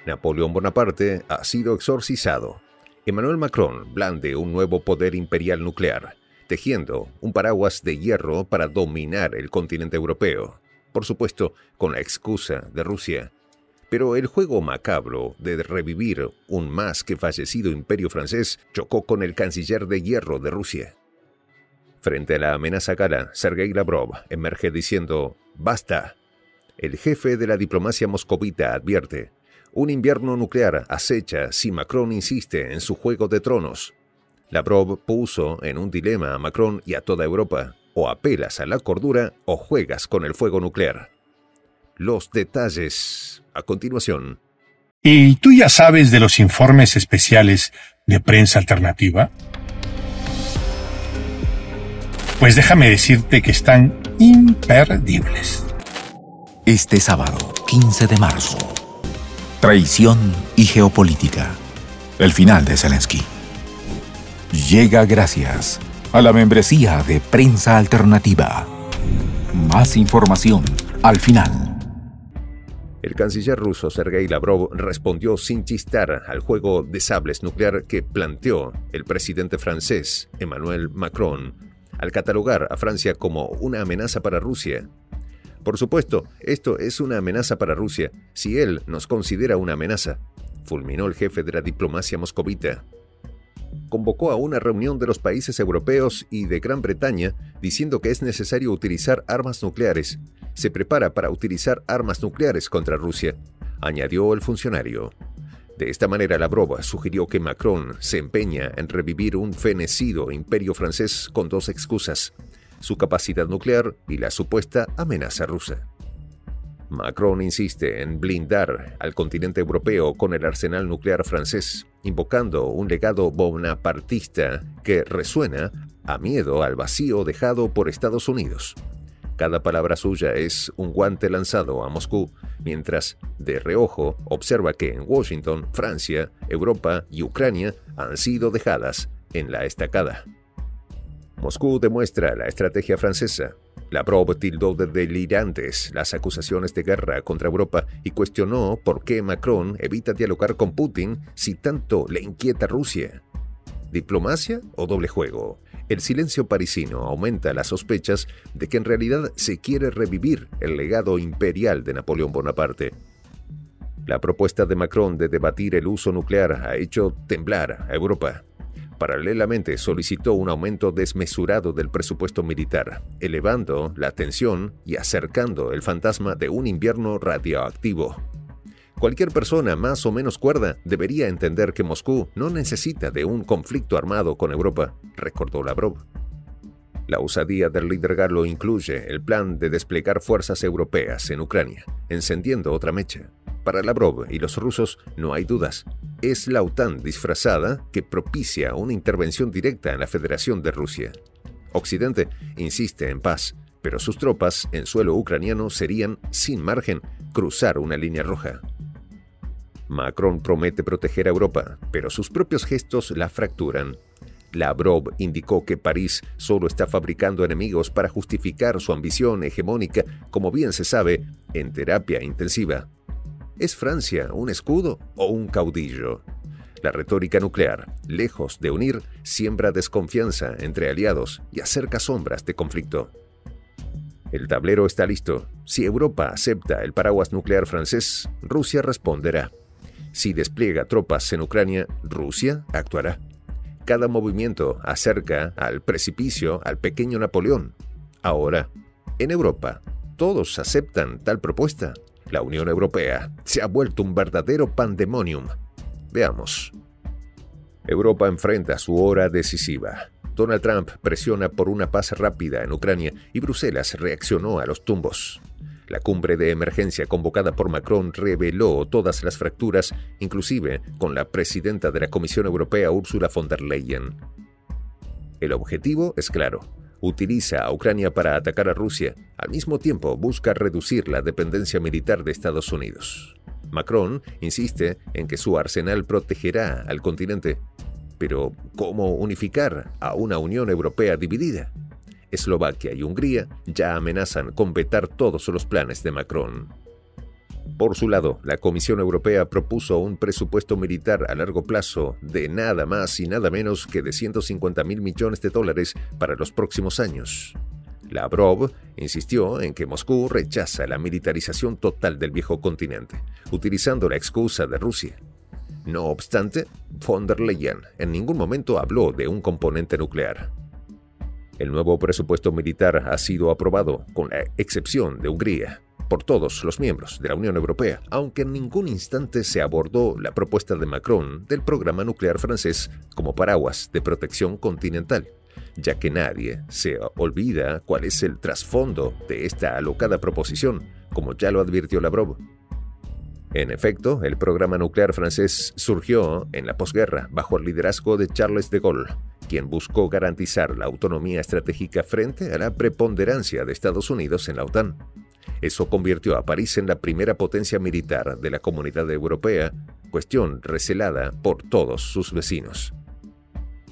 Napoleón Bonaparte ha sido exorcizado. Emmanuel Macron blande un nuevo poder imperial nuclear, tejiendo un paraguas de hierro para dominar el continente europeo, por supuesto con la excusa de Rusia. Pero el juego macabro de revivir un más que fallecido imperio francés chocó con el canciller de hierro de Rusia. Frente a la amenaza gala, Sergei Lavrov emerge diciendo «¡Basta!». El jefe de la diplomacia moscovita advierte: un invierno nuclear acecha si Macron insiste en su juego de tronos. Lavrov puso en un dilema a Macron y a toda Europa: o apelas a la cordura o juegas con el fuego nuclear. Los detalles a continuación. ¿Y tú ya sabes de los informes especiales de Prensa Alternativa? Pues déjame decirte que están imperdibles. Este sábado, 15 de marzo. Traición y geopolítica. El final de Zelensky. Llega gracias a la membresía de Prensa Alternativa. Más información al final. El canciller ruso Sergei Lavrov respondió sin chistar al juego de sables nuclear que planteó el presidente francés Emmanuel Macron al catalogar a Francia como una amenaza para Rusia. Por supuesto, esto es una amenaza para Rusia si él nos considera una amenaza, fulminó el jefe de la diplomacia moscovita. Convocó a una reunión de los países europeos y de Gran Bretaña diciendo que es necesario utilizar armas nucleares. Se prepara para utilizar armas nucleares contra Rusia, añadió el funcionario. De esta manera, Lavrov sugirió que Macron se empeña en revivir un fenecido imperio francés con dos excusas: su capacidad nuclear y la supuesta amenaza rusa. Macron insiste en blindar al continente europeo con el arsenal nuclear francés, invocando un legado bonapartista que resuena a miedo al vacío dejado por Estados Unidos. Cada palabra suya es un guante lanzado a Moscú, mientras de reojo observa que en Washington, Francia, Europa y Ucrania han sido dejadas en la estacada. Moscú demuestra la estrategia francesa. Lavrov tildó de delirantes las acusaciones de guerra contra Europa y cuestionó por qué Macron evita dialogar con Putin si tanto le inquieta Rusia. ¿Diplomacia o doble juego? El silencio parisino aumenta las sospechas de que en realidad se quiere revivir el legado imperial de Napoleón Bonaparte. La propuesta de Macron de debatir el uso nuclear ha hecho temblar a Europa. Paralelamente solicitó un aumento desmesurado del presupuesto militar, elevando la tensión y acercando el fantasma de un invierno radioactivo. Cualquier persona más o menos cuerda debería entender que Moscú no necesita de un conflicto armado con Europa, recordó Lavrov. La osadía del líder galo incluye el plan de desplegar fuerzas europeas en Ucrania, encendiendo otra mecha. Para Lavrov y los rusos no hay dudas. Es la OTAN disfrazada que propicia una intervención directa en la Federación de Rusia. Occidente insiste en paz, pero sus tropas en suelo ucraniano serían, sin margen, cruzar una línea roja. Macron promete proteger a Europa, pero sus propios gestos la fracturan. Lavrov indicó que París solo está fabricando enemigos para justificar su ambición hegemónica, como bien se sabe, en terapia intensiva. ¿Es Francia un escudo o un caudillo? La retórica nuclear, lejos de unir, siembra desconfianza entre aliados y acerca sombras de conflicto. El tablero está listo. Si Europa acepta el paraguas nuclear francés, Rusia responderá. Si despliega tropas en Ucrania, Rusia actuará. Cada movimiento acerca al precipicio al pequeño Napoleón. Ahora, en Europa, ¿todos aceptan tal propuesta? La Unión Europea se ha vuelto un verdadero pandemonium. Veamos. Europa enfrenta su hora decisiva. Donald Trump presiona por una paz rápida en Ucrania y Bruselas reaccionó a los tumbos. La cumbre de emergencia convocada por Macron reveló todas las fracturas, inclusive con la presidenta de la Comisión Europea, Ursula von der Leyen. El objetivo es claro. Utiliza a Ucrania para atacar a Rusia. Al mismo tiempo, busca reducir la dependencia militar de Estados Unidos. Macron insiste en que su arsenal protegerá al continente. Pero, ¿cómo unificar a una Unión Europea dividida? Eslovaquia y Hungría ya amenazan con vetar todos los planes de Macron. Por su lado, la Comisión Europea propuso un presupuesto militar a largo plazo de nada más y nada menos que de 150.000 millones de dólares para los próximos años. Lavrov insistió en que Moscú rechaza la militarización total del viejo continente, utilizando la excusa de Rusia. No obstante, von der Leyen en ningún momento habló de un componente nuclear. El nuevo presupuesto militar ha sido aprobado, con la excepción de Hungría, por todos los miembros de la Unión Europea, aunque en ningún instante se abordó la propuesta de Macron del programa nuclear francés como paraguas de protección continental, ya que nadie se olvida cuál es el trasfondo de esta alocada proposición, como ya lo advirtió Lavrov. En efecto, el programa nuclear francés surgió en la posguerra bajo el liderazgo de Charles de Gaulle, quien buscó garantizar la autonomía estratégica frente a la preponderancia de Estados Unidos en la OTAN. Eso convirtió a París en la primera potencia militar de la Comunidad Europea, cuestión recelada por todos sus vecinos.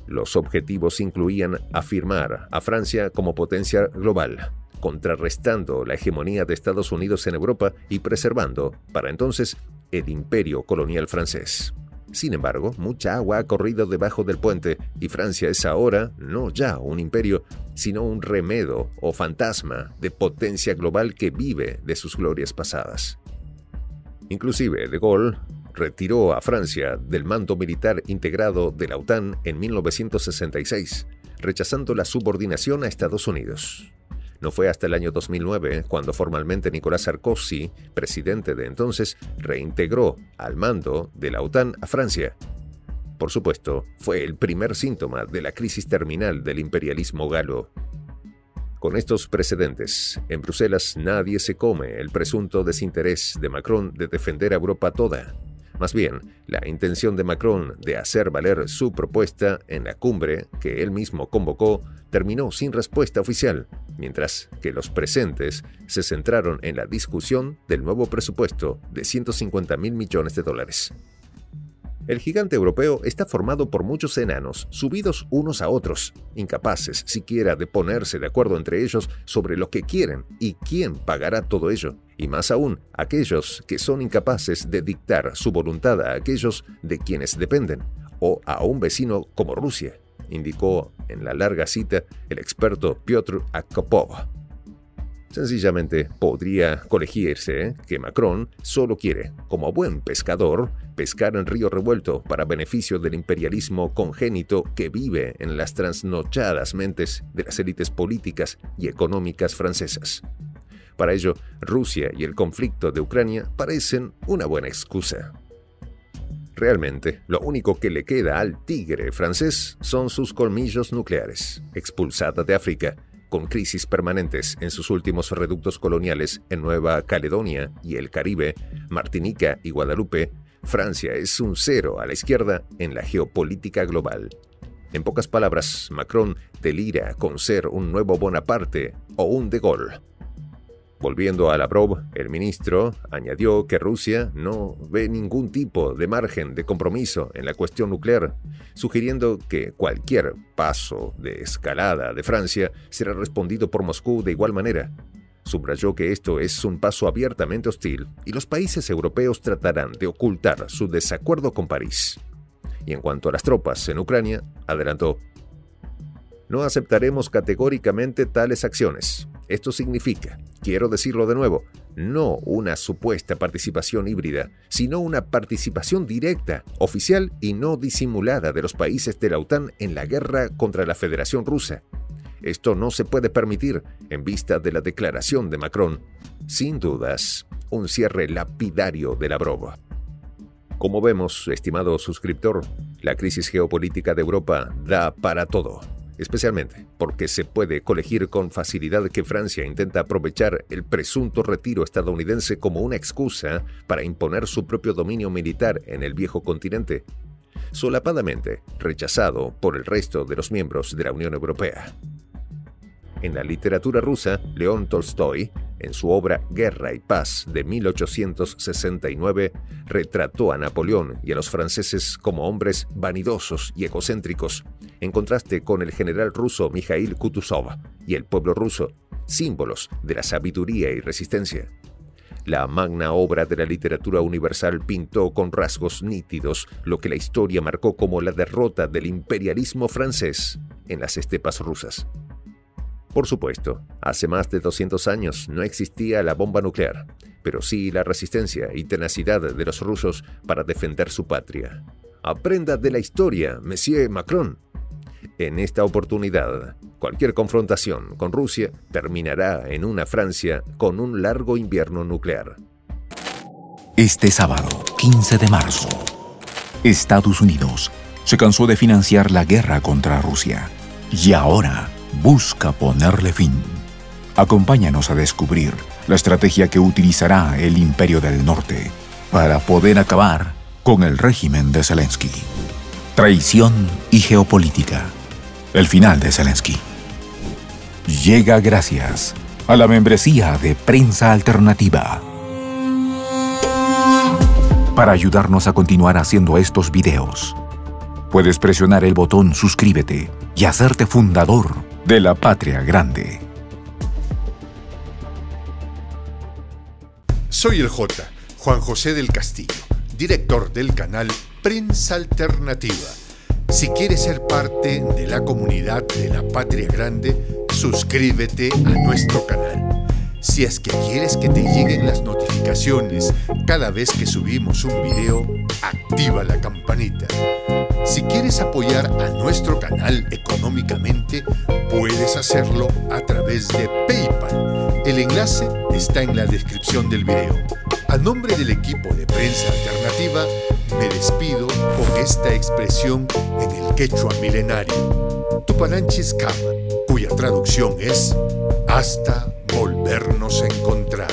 Los objetivos incluían afirmar a Francia como potencia global, contrarrestando la hegemonía de Estados Unidos en Europa y preservando, para entonces, el imperio colonial francés. Sin embargo, mucha agua ha corrido debajo del puente y Francia es ahora no ya un imperio, sino un remedo o fantasma de potencia global que vive de sus glorias pasadas. Inclusive, de Gaulle retiró a Francia del mando militar integrado de la OTAN en 1966, rechazando la subordinación a Estados Unidos. No fue hasta el año 2009 cuando formalmente Nicolas Sarkozy, presidente de entonces, reintegró al mando de la OTAN a Francia. Por supuesto, fue el primer síntoma de la crisis terminal del imperialismo galo. Con estos precedentes, en Bruselas nadie se come el presunto desinterés de Macron de defender a Europa toda. Más bien, la intención de Macron de hacer valer su propuesta en la cumbre que él mismo convocó terminó sin respuesta oficial, mientras que los presentes se centraron en la discusión del nuevo presupuesto de 150.000 millones de dólares. El gigante europeo está formado por muchos enanos, subidos unos a otros, incapaces siquiera de ponerse de acuerdo entre ellos sobre lo que quieren y quién pagará todo ello, y más aún, aquellos que son incapaces de dictar su voluntad a aquellos de quienes dependen, o a un vecino como Rusia, indicó en la larga cita el experto Piotr Akopov. Sencillamente podría colegirse que Macron solo quiere, como buen pescador, pescar en río revuelto para beneficio del imperialismo congénito que vive en las trasnochadas mentes de las élites políticas y económicas francesas. Para ello, Rusia y el conflicto de Ucrania parecen una buena excusa. Realmente, lo único que le queda al tigre francés son sus colmillos nucleares, expulsada de África, con crisis permanentes en sus últimos reductos coloniales en Nueva Caledonia y el Caribe, Martinica y Guadalupe, Francia es un cero a la izquierda en la geopolítica global. En pocas palabras, Macron delira con ser un nuevo Bonaparte o un de Gaulle. Volviendo a Lavrov, el ministro añadió que Rusia no ve ningún tipo de margen de compromiso en la cuestión nuclear, sugiriendo que cualquier paso de escalada de Francia será respondido por Moscú de igual manera. Subrayó que esto es un paso abiertamente hostil y los países europeos tratarán de ocultar su desacuerdo con París. Y en cuanto a las tropas en Ucrania, adelantó: "No aceptaremos categóricamente tales acciones. Esto significa, quiero decirlo de nuevo, no una supuesta participación híbrida, sino una participación directa, oficial y no disimulada de los países de la OTAN en la guerra contra la Federación Rusa. Esto no se puede permitir en vista de la declaración de Macron. Sin dudas, un cierre lapidario de Lavrov". Como vemos, estimado suscriptor, la crisis geopolítica de Europa da para todo. Especialmente porque se puede colegir con facilidad que Francia intenta aprovechar el presunto retiro estadounidense como una excusa para imponer su propio dominio militar en el viejo continente, solapadamente rechazado por el resto de los miembros de la Unión Europea. En la literatura rusa, León Tolstoy, en su obra Guerra y Paz de 1869, retrató a Napoleón y a los franceses como hombres vanidosos y egocéntricos, en contraste con el general ruso Mikhail Kutuzov y el pueblo ruso, símbolos de la sabiduría y resistencia. La magna obra de la literatura universal pintó con rasgos nítidos lo que la historia marcó como la derrota del imperialismo francés en las estepas rusas. Por supuesto, hace más de 200 años no existía la bomba nuclear, pero sí la resistencia y tenacidad de los rusos para defender su patria. Aprenda de la historia, Monsieur Macron. En esta oportunidad, cualquier confrontación con Rusia terminará en una Francia con un largo invierno nuclear. Este sábado, 15 de marzo, Estados Unidos se cansó de financiar la guerra contra Rusia y ahora busca ponerle fin. Acompáñanos a descubrir la estrategia que utilizará el Imperio del Norte para poder acabar con el régimen de Zelensky. Traición y geopolítica. El final de Zelensky. Llega gracias a la membresía de Prensa Alternativa. Para ayudarnos a continuar haciendo estos videos, puedes presionar el botón suscríbete y hacerte fundador de la Patria Grande. Soy el Juan José del Castillo, director del canal Prensa Alternativa. Si quieres ser parte de la comunidad de la Patria Grande, suscríbete a nuestro canal. Si es que quieres que te lleguen las notificaciones cada vez que subimos un video, activa la campanita. Si quieres apoyar a nuestro canal económicamente, puedes hacerlo a través de PayPal. El enlace está en la descripción del video. A nombre del equipo de Prensa Alternativa, me despido con esta expresión en el quechua milenario, Tupananchis Kama, cuya traducción es hasta volvernos a encontrar.